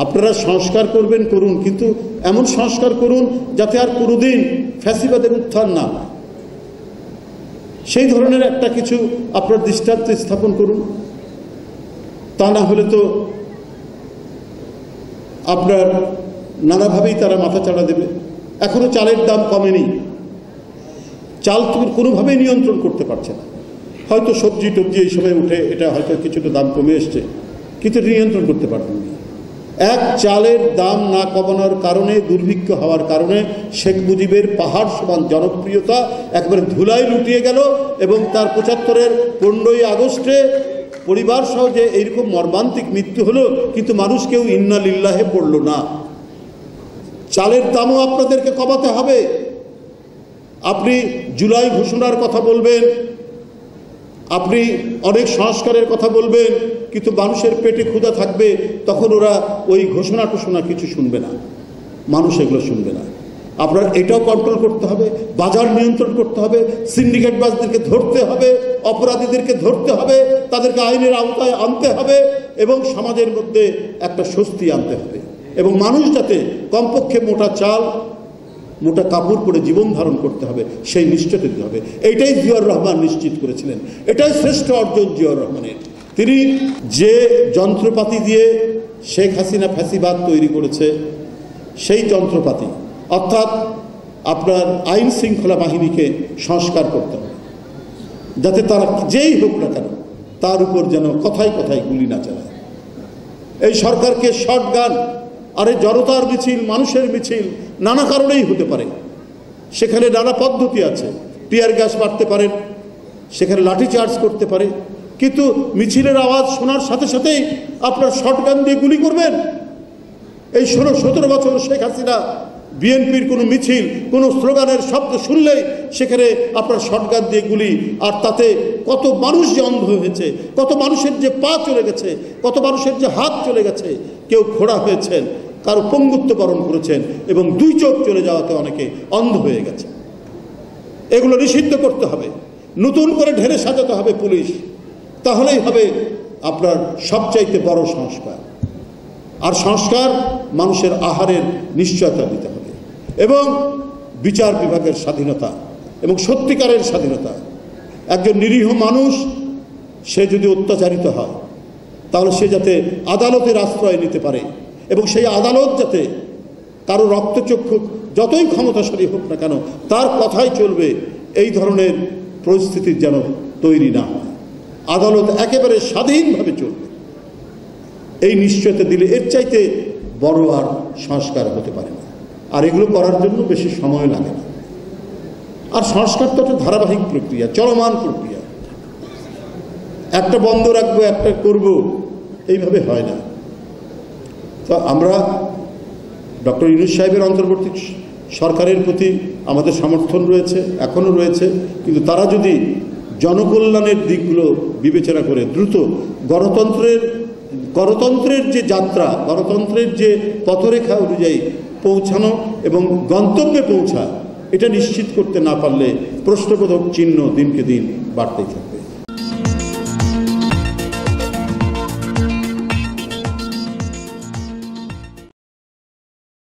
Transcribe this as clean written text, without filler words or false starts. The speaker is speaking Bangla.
আপনারা সংস্কার করবেন করুন, কিন্তু এমন সংস্কার করুন যাতে আর কোনোদিন ফ্যাসিবাদের উত্থান না হয়। সেই ধরনের একটা কিছু আপনার দৃষ্টান্ত স্থাপন করুন। তা না হলে তো আপনার নানাভাবেই তারা মাথা চাড়া দেবে। এখনো চালের দাম কমেনি, চাল তুমি কোনোভাবেই নিয়ন্ত্রণ করতে পারছে না। হয়তো সবজি টবজি এই সময় উঠে, এটা হয়তো কিছুটা দাম কমে এসছে, কিন্তু নিয়ন্ত্রণ করতে পারবেন না। এক চালের দাম না কমানোর কারণে, দুর্ভিক্ষ হওয়ার কারণে শেখ মুজিবের পাহাড় সমান জনপ্রিয়তা একবারে ধুলায় লুটিয়ে গেল। এবং তার ৭৫-এর ১৫ই আগস্টে পরিবার সহ যে এইরকম মর্মান্তিক মৃত্যু হলো, কিন্তু মানুষ কেউ ইন্না লিল্লাহে পড়ল না। চালের দামও আপনাদেরকে কমাতে হবে। আপনি জুলাই ঘোষণার কথা বলবেন, আপনি অনেক সংস্কারের কথা বলবেন, কিন্তু মানুষের পেটে ক্ষুধা থাকবে, তখন ওরা ওই ঘোষণা কিছু শুনবে না, মানুষ এগুলো শুনবে না। আপনার এটাও কন্ট্রোল করতে হবে, বাজার নিয়ন্ত্রণ করতে হবে, সিন্ডিকেটবাজদেরকে ধরতে হবে, অপরাধীদেরকে ধরতে হবে, তাদেরকে আইনের আওতায় আনতে হবে এবং সমাজের মধ্যে একটা স্বস্তি আনতে হবে। এবং মানুষ যাতে কমপক্ষে মোটা চাল, মোটা কাপড় পরে জীবন ধারণ করতে হবে, সেই নিশ্চয়তা দিতে হবে। এইটাই জিয়াউর রহমান নিশ্চিত করেছিলেন। এটাই শ্রেষ্ঠ অর্জন জিয়াউর রহমানের। তিনি যে যন্ত্রপাতি দিয়ে শেখ হাসিনা ফ্যাসিবাদ তৈরি করেছে, সেই যন্ত্রপাতি অর্থাৎ আপনার আইন শৃঙ্খলা বাহিনীকে সংস্কার করতে হবে, যাতে তারা যেই হোক না কেন তার উপর যেন কথায় কথায় গুলি না চালায়। এই সরকারকে শটগান, আরে জনতার মিছিল, মানুষের মিছিল নানা কারণেই হতে পারে, সেখানে নানা পদ্ধতি আছে। টিয়ার গ্যাস মারতে পারেন, সেখানে লাঠিচার্জ করতে পারে, কিন্তু মিছিলের আওয়াজ শোনার সাথে সাথেই আপনার শটগান দিয়ে গুলি করবেন। এই ১৬-১৭ বছর শেখ হাসিনা বিএনপির কোনো মিছিল, কোনো স্লোগানের শব্দ শুনলেই সেখানে আপনার শটগান দিয়ে গুলি, আর তাতে কত মানুষ যে অন্ধ হয়েছে, কত মানুষের যে পা চলে গেছে, কত মানুষের যে হাত চলে গেছে, কেউ খোড়া হয়েছেন, কারো পঙ্গুত্ব বরণ করেছেন, এবং ২ চোখ চলে যাওয়াতে অনেকে অন্ধ হয়ে গেছে। এগুলো নিষিদ্ধ করতে হবে, নতুন করে ঢেলে সাজাতে হবে পুলিশ, তাহলেই হবে আপনার সবচাইতে বড় সংস্কার। আর সংস্কার মানুষের আহারের নিশ্চয়তা দিতে হবে, এবং বিচার বিভাগের স্বাধীনতা এবং সত্যিকারের স্বাধীনতা। একজন নিরীহ মানুষ সে যদি অত্যাচারিত হয়, তাহলে সে যাতে আদালতের আশ্রয় নিতে পারে, এবং সেই আদালত যাতে কারো রক্তচক্ষু যতই ক্ষমতাশালী হোক না কেন তার কথাই চলবে, এই ধরনের পরিস্থিতির যেন তৈরি না হয়। আদালত একেবারে স্বাধীনভাবে চলবে, এই নিশ্চয়তা দিলে এর চাইতে বড় আর সংস্কার হতে পারে না। আর এগুলো করার জন্য বেশি সময় লাগে না। আর সংস্কার তো একটা ধারাবাহিক প্রক্রিয়া, চলমান প্রক্রিয়া। একটা বন্ধ রাখবো, একটা করব, এইভাবে হয় না। তো আমরা ডক্টর ইউনূস সাহেবের অন্তর্বর্তী সরকারের প্রতি আমাদের সমর্থন রয়েছে, এখনও রয়েছে, কিন্তু তারা যদি জনকল্যাণের দিকগুলো বিবেচনা করে দ্রুত গণতন্ত্রের যে যাত্রা, গণতন্ত্রের যে পথরেখা অনুযায়ী পৌঁছানো এবং গন্তব্যে পৌঁছা, এটা নিশ্চিত করতে না পারলে প্রশ্নবোধক চিহ্ন দিনকে দিন বাড়তেই থাকবে।